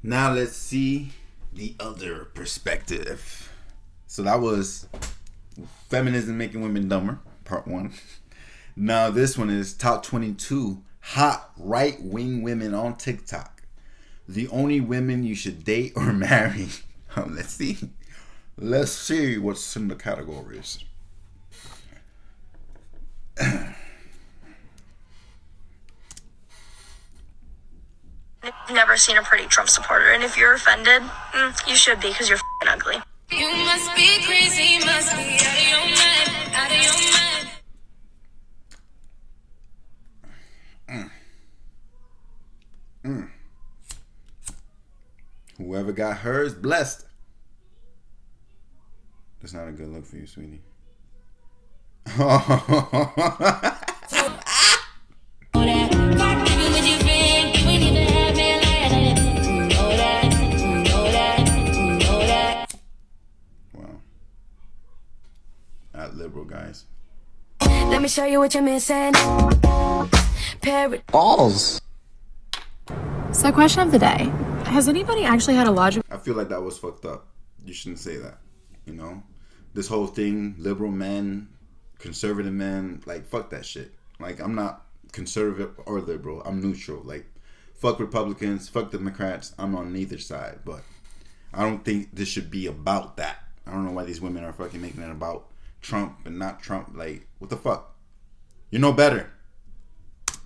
Now let's see the other perspective. So that was Feminism Making Women Dumber, part 1. Now this one is top 22 hot right-wing women on TikTok. The only women you should date or marry. Let's see. Let's see what's in the categories. Never seen a pretty Trump supporter, and if you're offended, you should be, because you're f***ing ugly. You must be crazy, must be out of your mind, out of your mind. Whoever got hers, blessed. That's not a good look for you, sweetie. Liberal guys. Let me show you what you're missing. Balls. So, question of the day: has anybody actually had a logical? I feel like that was fucked up. You shouldn't say that. You know, this whole thing, liberal men, conservative men, like fuck that shit. Like I'm not conservative or liberal. I'm neutral. Like fuck Republicans, fuck Democrats. I'm on neither side. But I don't think this should be about that. I don't know why these women are fucking making it about Trump and not Trump. Like, what the fuck? You know better.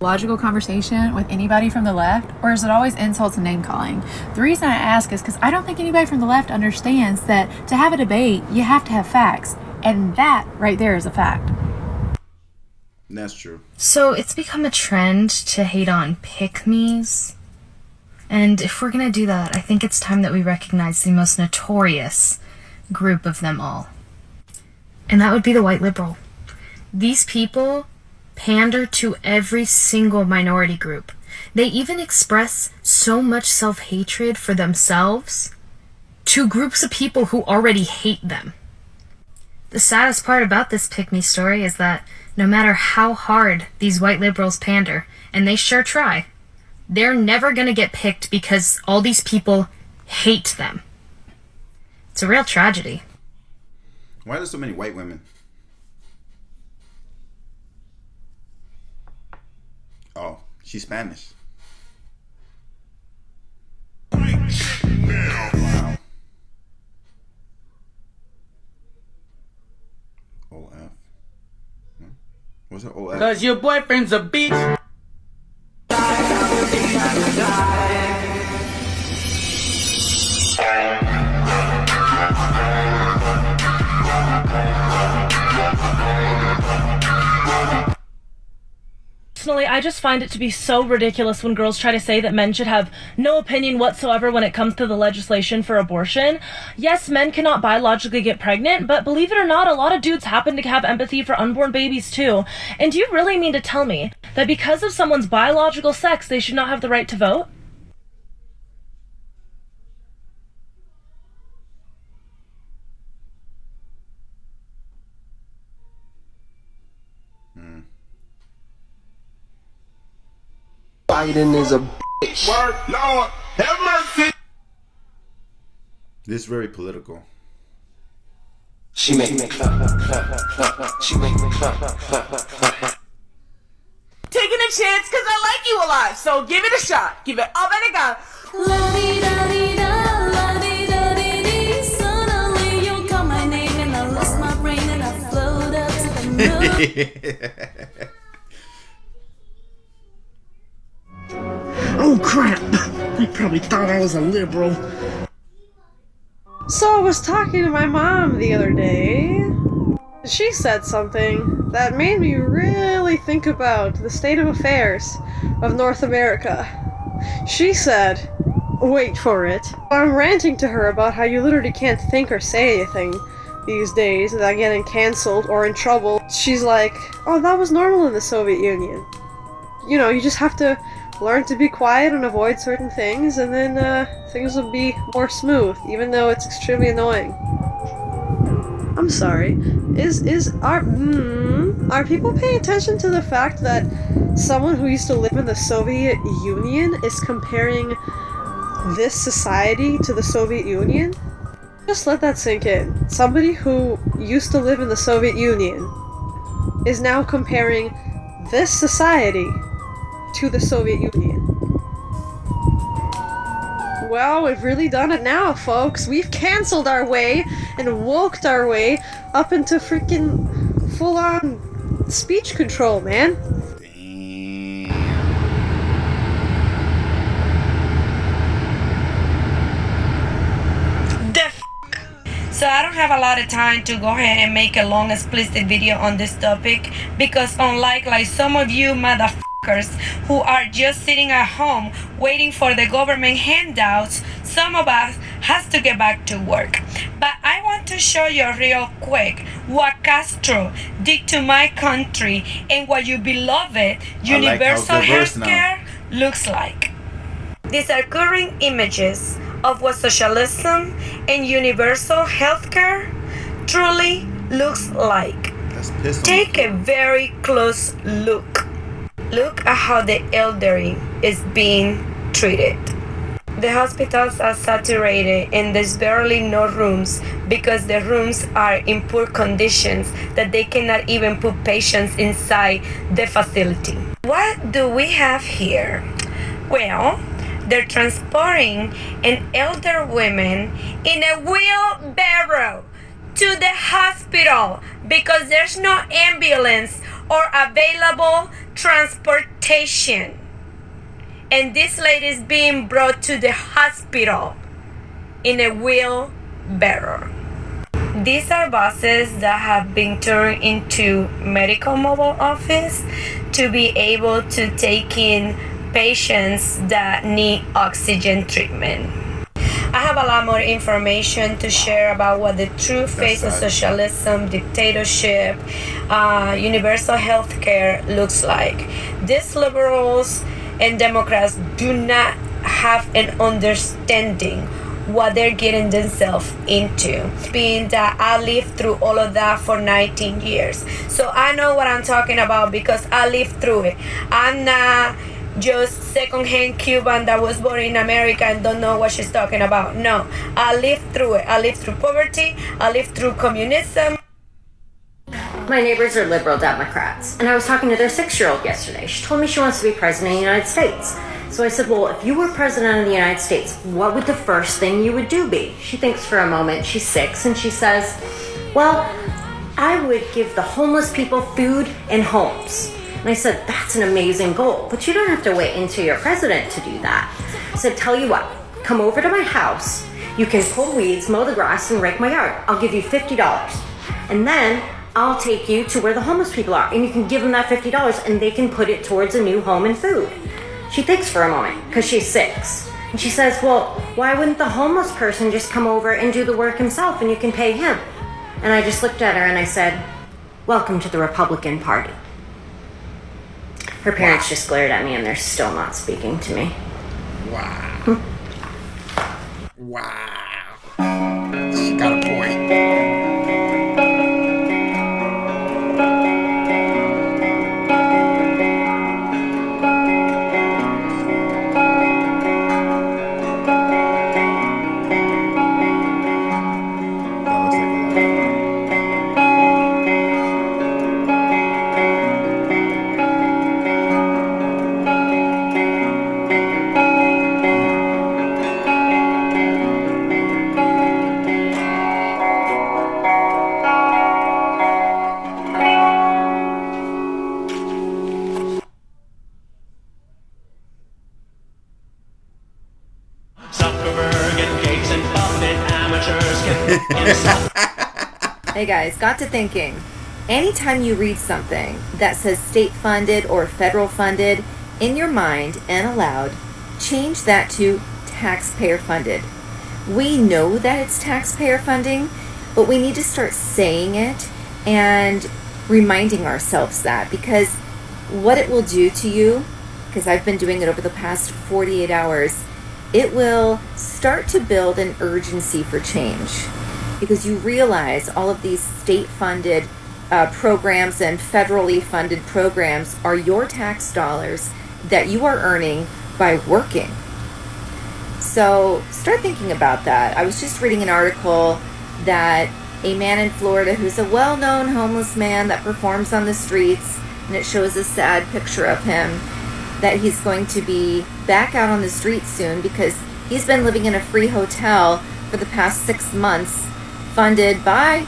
Logical conversation with anybody from the left, or is it always insults and name calling? The reason I ask is because I don't think anybody from the left understands that to have a debate, you have to have facts. And that right there is a fact. That's true. So it's become a trend to hate on pick-me's. And if we're gonna do that, I think it's time that we recognize the most notorious group of them all. And that would be the white liberal. These people pander to every single minority group. They even express so much self-hatred for themselves to groups of people who already hate them. The saddest part about this pick-me story is that no matter how hard these white liberals pander, and they sure try, they're never gonna get picked because all these people hate them. It's a real tragedy. Why are there so many white women? Oh, she's Spanish. Wow. OF. What's that OF? Cause your boyfriend's a bitch. Personally, I just find it to be so ridiculous when girls try to say that men should have no opinion whatsoever when it comes to the legislation for abortion. Yes, men cannot biologically get pregnant, but believe it or not, a lot of dudes happen to have empathy for unborn babies too. And do you really mean to tell me that because of someone's biological sex, they should not have the right to vote? Biden is a bitch. Word, Lord, have mercy. This is very political. She make me clap, clap, clap, clap. She make me clap, clap, clap, clap. Taking a chance because I like you a lot, so give it a shot. Give it all that I got. Suddenly you call my name and I lost my brain and I float up to the moon. Oh crap! They probably thought I was a liberal. So I was talking to my mom the other day. She said something that made me really think about the state of affairs of North America. She said, wait for it, I'm ranting to her about how you literally can't think or say anything these days without getting cancelled or in trouble. She's like, oh, that was normal in the Soviet Union. You know, you just have to learn to be quiet and avoid certain things, and then things will be more smooth, even though it's extremely annoying. I'm sorry. Are people paying attention to the fact that someone who used to live in the Soviet Union is comparing this society to the Soviet Union? Just let that sink in. Somebody who used to live in the Soviet Union is now comparing this society to the Soviet Union. Well, we've really done it now, folks. We've cancelled our way and woked our way up into freaking full-on speech control, man. So I don't have a lot of time to go ahead and make a long explicit video on this topic, because unlike like some of you motherfuckers who are just sitting at home waiting for the government handouts, some of us has to get back to work. But I want to show you real quick what Castro did to my country and what your beloved universal healthcare looks like. These are current images of what socialism and universal healthcare truly looks like. Take a very close look. Look at how the elderly is being treated. The hospitals are saturated and there's barely no rooms because the rooms are in poor conditions that they cannot even put patients inside the facility. What do we have here? Well, they're transporting an elder woman in a wheelbarrow to the hospital because there's no ambulance or available transportation. And this lady is being brought to the hospital in a wheelbarrow. These are buses that have been turned into medical mobile office to be able to take in patients that need oxygen treatment. I have a lot more information to share about what the true face of socialism, dictatorship, universal healthcare looks like. These liberals and Democrats do not have an understanding what they're getting themselves into. Being that I lived through all of that for 19 years. So I know what I'm talking about because I lived through it. I'm not just second-hand Cuban that was born in America and don't know what she's talking about. No, I lived through it. I lived through poverty. I lived through communism. My neighbors are liberal Democrats, and I was talking to their 6-year-old yesterday. She told me she wants to be president of the United States. So I said, well, if you were president of the United States, what would the first thing you would do be? She thinks for a moment. She's 6, and she says, well, I would give the homeless people food and homes. And I said, that's an amazing goal, but you don't have to wait until you're president to do that. I said, tell you what, come over to my house. You can pull weeds, mow the grass, and rake my yard. I'll give you $50. And then I'll take you to where the homeless people are, and you can give them that $50, and they can put it towards a new home and food. She thinks for a moment, because she's 6. And she says, well, why wouldn't the homeless person just come over and do the work himself, and you can pay him? And I just looked at her and I said, welcome to the Republican Party. Her parents just glared at me and they're still not speaking to me. Wow. Wow. She got a point. Hey guys, got to thinking. Anytime you read something that says state funded or federal funded, in your mind and aloud, change that to taxpayer funded. We know that it's taxpayer funding, but we need to start saying it and reminding ourselves that, because what it will do to you, because I've been doing it over the past 48 hours, it will start to build an urgency for change. Because you realize all of these state-funded programs and federally funded programs are your tax dollars that you are earning by working. So start thinking about that. I was just reading an article that a man in Florida who's a well-known homeless man that performs on the streets, and it shows a sad picture of him, that he's going to be back out on the streets soon because he's been living in a free hotel for the past 6 months, funded by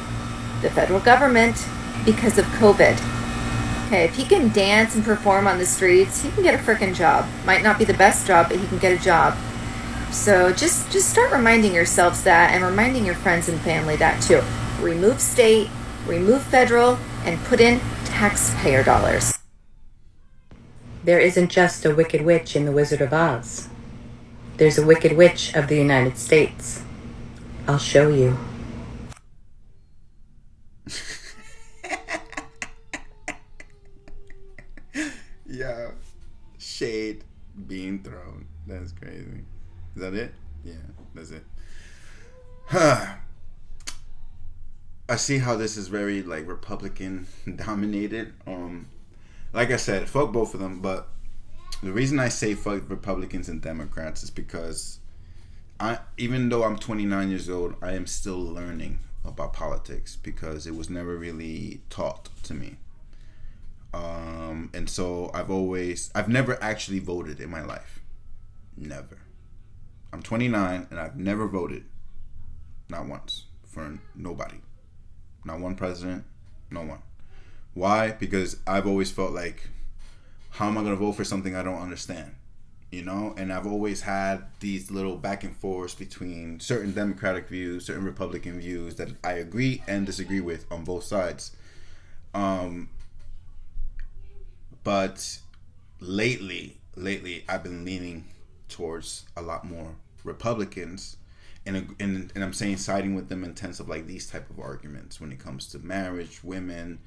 the federal government because of COVID. Okay, if he can dance and perform on the streets, he can get a frickin' job. Might not be the best job, but he can get a job. So just start reminding yourselves that, and reminding your friends and family that too. Remove state, remove federal, and put in taxpayer dollars. There isn't just a Wicked Witch in The Wizard of Oz. There's a Wicked Witch of the United States. I'll show you. Yeah. Shade being thrown. That's crazy. Is that it? Yeah, that's it. I see how this is very like Republican dominated. Like I said, fuck both of them, but the reason I say fuck Republicans and Democrats is because even though I'm 29 years old, I am still learning about politics because it was never really taught to me. And so I've never actually voted in my life. Never. I'm 29 and I've never voted. Not once. For nobody. Not one president. No one. Why? Because I've always felt like, how am I going to vote for something I don't understand? You know? And I've always had these little back and forths between certain Democratic views, certain Republican views that I agree and disagree with on both sides. But lately, I've been leaning towards a lot more Republicans, and I'm saying siding with them in terms of like these type of arguments when it comes to marriage, women,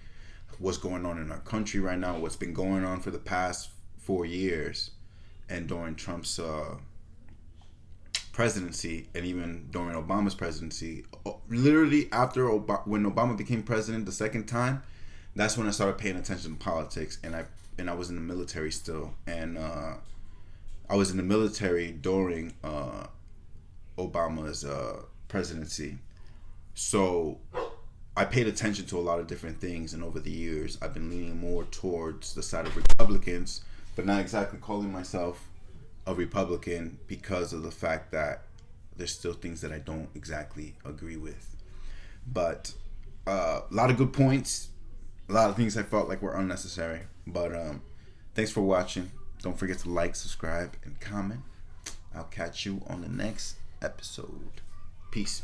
what's going on in our country right now, what's been going on for the past 4 years, and during Trump's presidency, and even during Obama's presidency. Literally after when Obama became president the second time, that's when I started paying attention to politics, and I was in the military still, and I was in the military during Obama's presidency. So I paid attention to a lot of different things, and over the years I've been leaning more towards the side of Republicans, but not exactly calling myself a Republican because of the fact that there's still things that I don't exactly agree with. But a lot of good points, a lot of things I felt like were unnecessary. But thanks for watching. Don't forget to like, subscribe, and comment. I'll catch you on the next episode. Peace.